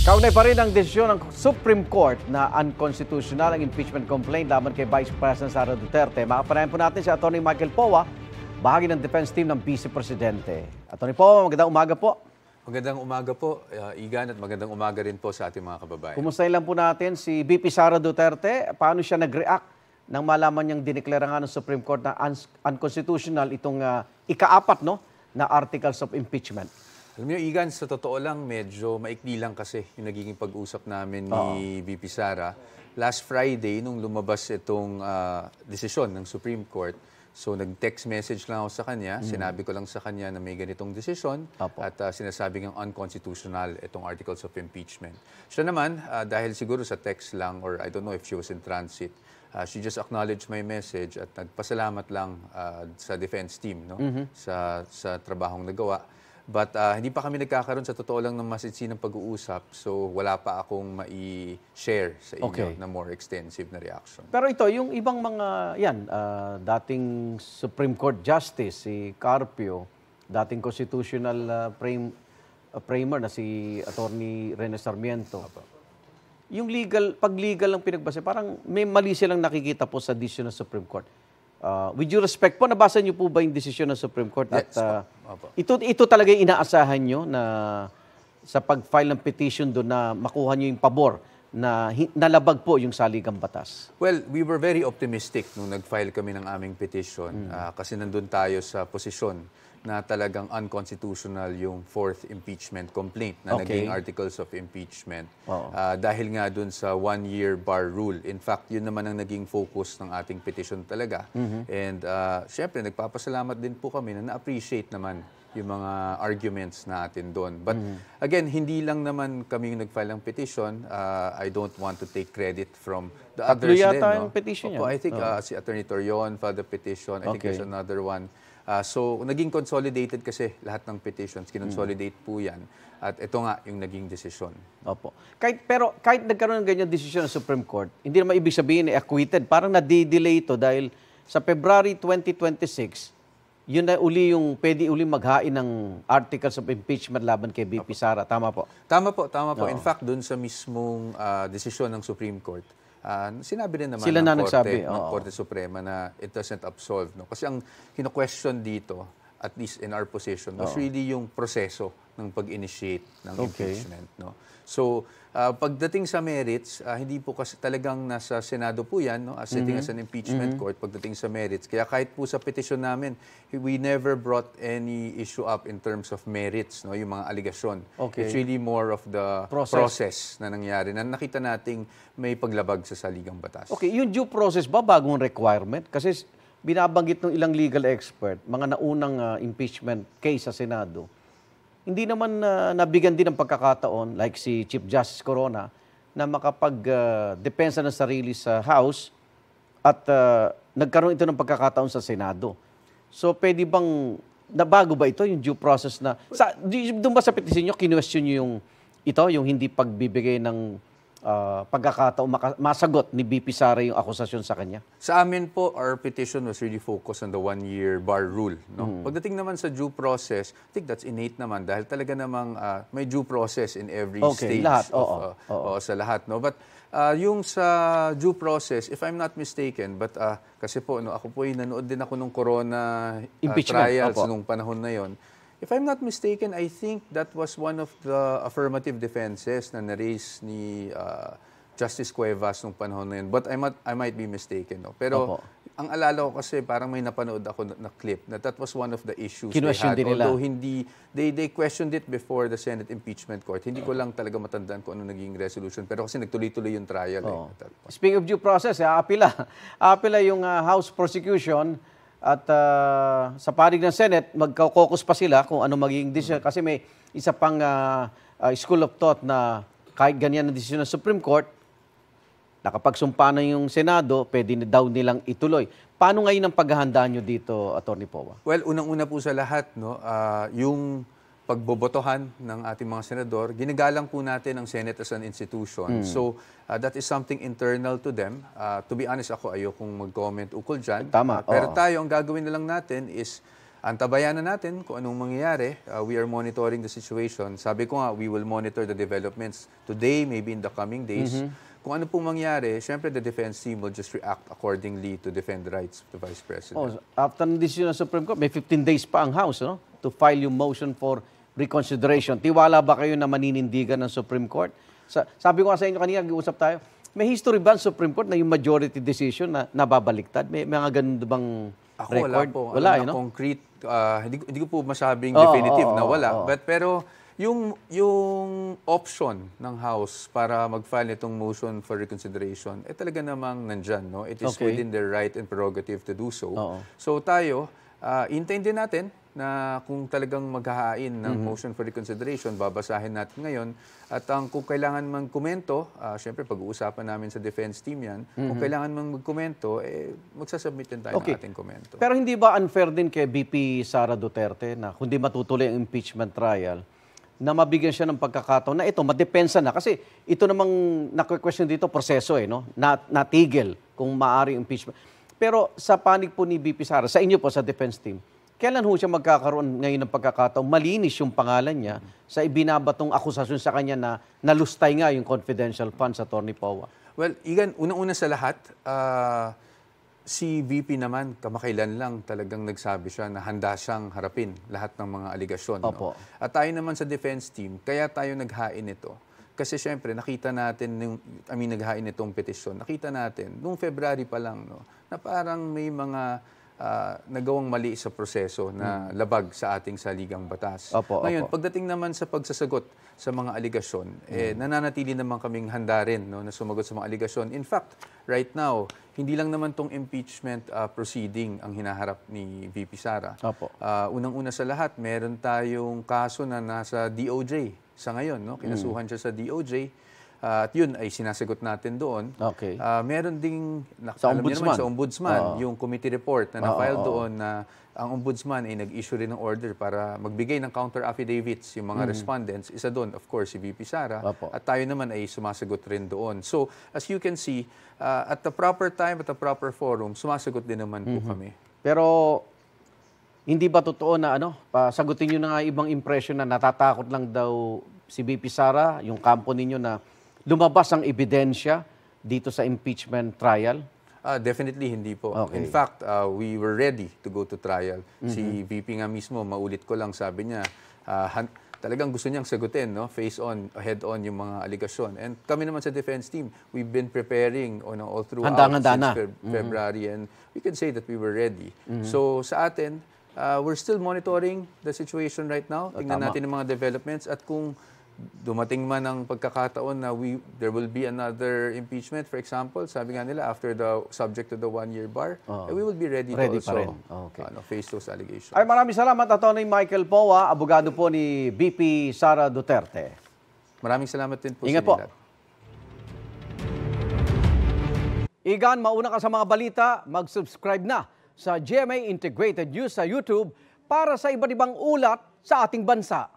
Kaunay pa rin ang desisyon ng Supreme Court na unconstitutional ang impeachment complaint laban kay Vice President Sara Duterte. Makapanayan po natin si Atty. Michael Powa, bahagi ng defense team ng Vice Presidente. Atty. Powa, magandang umaga po. Magandang umaga po, Igan, at magandang umaga rin po sa ating mga kababayan. Kumustahin lang po natin si VP Sara Duterte. Paano siya nag-react nang malaman niyang dineklara nga ng Supreme Court na unconstitutional itong ika-4 na articles of impeachment? Alam niyo, Igan, sa totoo lang, medyo maikli lang kasi yung nagiging pag-usap namin ni VP Sara. Last Friday, nung lumabas itong desisyon ng Supreme Court, so nag-text message lang ako sa kanya, sinabi ko lang sa kanya na may ganitong desisyon at sinasabi ng unconstitutional itong articles of impeachment. Siya naman, dahil siguro sa text lang or I don't know if she was in transit, she just acknowledged my message at nagpasalamat lang sa defense team sa trabahong nagawa. But hindi pa kami nagkakaroon sa totoo lang ng masinsinang pag-uusap, so wala pa akong mai-share sa inyo na more extensive na reaction. Pero ito, yung ibang mga, dating Supreme Court Justice, si Carpio, dating constitutional framer na si Atty. Rene Sarmiento, yung pag legal lang pinagbase, parang may mali silang nakikita po sa decision ng Supreme Court. With due respect po, nabasa niyo po ba yung desisyon ng Supreme Court? Yes, at ito talaga yung inaasahan niyo na sa pag-file ng petition doon na makuha niyo yung pabor na nalabag po yung saligang batas? Well, we were very optimistic nung nag-file kami ng aming petition kasi nandun tayo sa posisyon na talagang unconstitutional yung fourth impeachment complaint na naging articles of impeachment. Dahil nga dun sa one-year bar rule. In fact, yun naman ang naging focus ng ating petition talaga. And syempre, nagpapasalamat din po kami na na-appreciate naman yung mga arguments natin doon. But again, hindi lang naman kami yung nag-file ng petition. I don't want to take credit from the others din. Yata yung petition niya. I think si Atty. Torion filed the petition. I think there's another one. So, naging consolidated kasi lahat ng petitions. Kinonsolidate po yan. At ito nga yung naging desisyon. Opo. Pero kahit nagkaroon ng ganyan desisyon ng Supreme Court, hindi naman ibig sabihin acquitted. Parang nadi-delay ito dahil sa February 2026, yun na uli yung pwede uli maghain ng articles of impeachment laban kay VP Sara. Tama po? Tama po. In fact, dun sa mismong desisyon ng Supreme Court, sinabi rin naman ng Korte Suprema na it doesn't absolve. No? Kasi ang kino-question dito, at least in our position, was really yung proseso ng pag-initiate ng impeachment. No? So, pagdating sa merits, hindi po kasi talagang nasa Senado po yan, no? Sitting as an impeachment court, pagdating sa merits. Kaya kahit po sa petition namin, we never brought any issue up in terms of merits, no? Yung mga aligasyon. It's really more of the process na nangyari, na nakita nating may paglabag sa saligang batas. Okay, yung due process ba bagong requirement? Kasi binabanggit ng ilang legal expert, mga naunang impeachment case sa Senado, hindi naman nabigyan din ng pagkakataon, like si Chief Justice Corona, na makapag-depensa ng sarili sa House at nagkaroon ito ng pagkakataon sa Senado. So, pwede bang, nabago ba ito, yung due process na, doon ba sa petition nyo, kinwestiyon nyo yung hindi pagbibigay ng pagkakataon masagot ni VP Sara yung akusasyon sa kanya? Sa amin po, our petition was really focused on the one-year bar rule. No? Pagdating naman sa due process, I think that's innate naman dahil talaga namang may due process in every stage lahat. Sa lahat. No? But yung sa due process, if I'm not mistaken, but kasi po, no, ako po nanood din ako nung corona trials nung panahon na yon. If I'm not mistaken, I think that was one of the affirmative defenses na na-raise ni Justice Cuevas nung panahon na yun. But I might be mistaken. No? Pero ang alala ko kasi parang may napanood ako na clip na that was one of the issues they had. Although they questioned it before the Senate Impeachment Court. Hindi ko lang talaga matandaan kung ano naging resolution. Pero kasi nagtuloy-tuloy yung trial. Speaking of due process, apila yung House prosecution. At sa panig ng Senate, magka-caucus pa sila kung ano magiging decision. Kasi may isa pang school of thought na kahit ganyan ang decision ng Supreme Court, nakapagsumpa na yung Senado, pwede na daw nilang ituloy. Paano ngayon ang paghahandaan nyo dito, Atty. Powa? Well, unang-una po sa lahat, no, yung pagbobotohan ng ating mga senador, ginagalang po natin ang Senate as an institution. So, that is something internal to them. To be honest, ako ayokong mag-comment ukol dyan. Tama. Pero tayo, ang gagawin na lang natin is Antabayan na natin kung anong mangyayari. We are monitoring the situation. Sabi ko nga, we will monitor the developments today, maybe in the coming days. Kung ano pong mangyari, syempre the defense team will just react accordingly to defend the rights of the Vice President. After ng decision ng Supreme Court, may 15 days pa ang House, no? To file yung motion for reconsideration. Tiwala ba kayo na maninindigan ng Supreme Court? Sabi ko nga sa inyo kanina, nag-uusap tayo, may history ba ang Supreme Court na yung majority decision na nababaliktad? May mga ganun bang record? Wala po. Wala, Alam na no? concrete, hindi ko po masabing definitive na wala. Pero yung option ng House para mag-file itong motion for reconsideration, talaga namang nandyan. No? It is within their right and prerogative to do so. So tayo, hintayin din natin na kung talagang maghahain ng motion for reconsideration, babasahin natin ngayon. At kung kailangan mang komento, syempre pag-uusapan namin sa defense team yan, kung kailangan mang magkomento, magsasubmit din tayo ng ating komento. Pero hindi ba unfair din kay VP Sara Duterte na kung di matutuloy ang impeachment trial, na mabigyan siya ng pagkakataon na ito, madepensa na. Kasi ito namang na-question dito, proseso no? Natigil kung maaari impeachment. Pero sa panig po ni VP Sara, sa inyo po, sa defense team, kailan ho siya magkakaroon ngayon ng pagkakataon, malinis yung pangalan niya sa ibinabatong akusasyon sa kanya na nalustay nga yung confidential funds, Attorney Powa? Well, Igan, unang-una sa lahat, si VP naman, kamakailan lang talagang nagsabi siya na handa siyang harapin lahat ng mga aligasyon. No? At tayo naman sa defense team, kaya tayo naghain ito. Kasi syempre, nakita natin, naghain itong petisyon, nakita natin, noong February pa lang, no, na parang may mga nagawang mali sa proseso na labag sa ating saligang batas. Ngayon, pagdating naman sa pagsasagot sa mga aligasyon, nananatili naman kaming handa rin no, na sumagot sa mga aligasyon. In fact, right now, hindi lang naman tong impeachment proceeding ang hinaharap ni VP Sara. Unang-una sa lahat, meron tayong kaso na nasa DOJ sa ngayon. No? Kinasuhan siya sa DOJ. At yun ay sinasagot natin doon. Meron ding sa ombudsman, sa ombudsman yung committee report na na-file doon na ang ombudsman ay nag-issue rin ng order para magbigay ng counter affidavits yung mga respondents. Isa doon, of course, si VP Sara. At tayo naman ay sumasagot rin doon. So, as you can see, at the proper time, at the proper forum, sumasagot din naman po kami. Pero hindi ba totoo na sagutin nyo na nga ibang impression na natatakot lang daw si VP Sara, yung kampo ninyo na lumabas ang ebidensya dito sa impeachment trial? Definitely hindi po. In fact, we were ready to go to trial. Si VP nga mismo, maulit ko lang, sabi niya, talagang gusto niyang sagutin, no? Face on, head on yung mga aligasyon. And kami naman sa defense team, we've been preparing all throughout since February, and we can say that we were ready. So sa atin, we're still monitoring the situation right now. Tingnan natin ang mga developments at kung dumating man ang pagkakataon na there will be another impeachment, for example, sabi nga nila, after the subject to the one-year bar, we will be ready to also face those allegations. Maraming salamat, Atty. Michael Powa, abogado po ni VP Sara Duterte. Maraming salamat din po. Ingat po. Igan, mauna ka sa mga balita, mag-subscribe na sa GMA Integrated News sa YouTube para sa iba't ibang ulat sa ating bansa.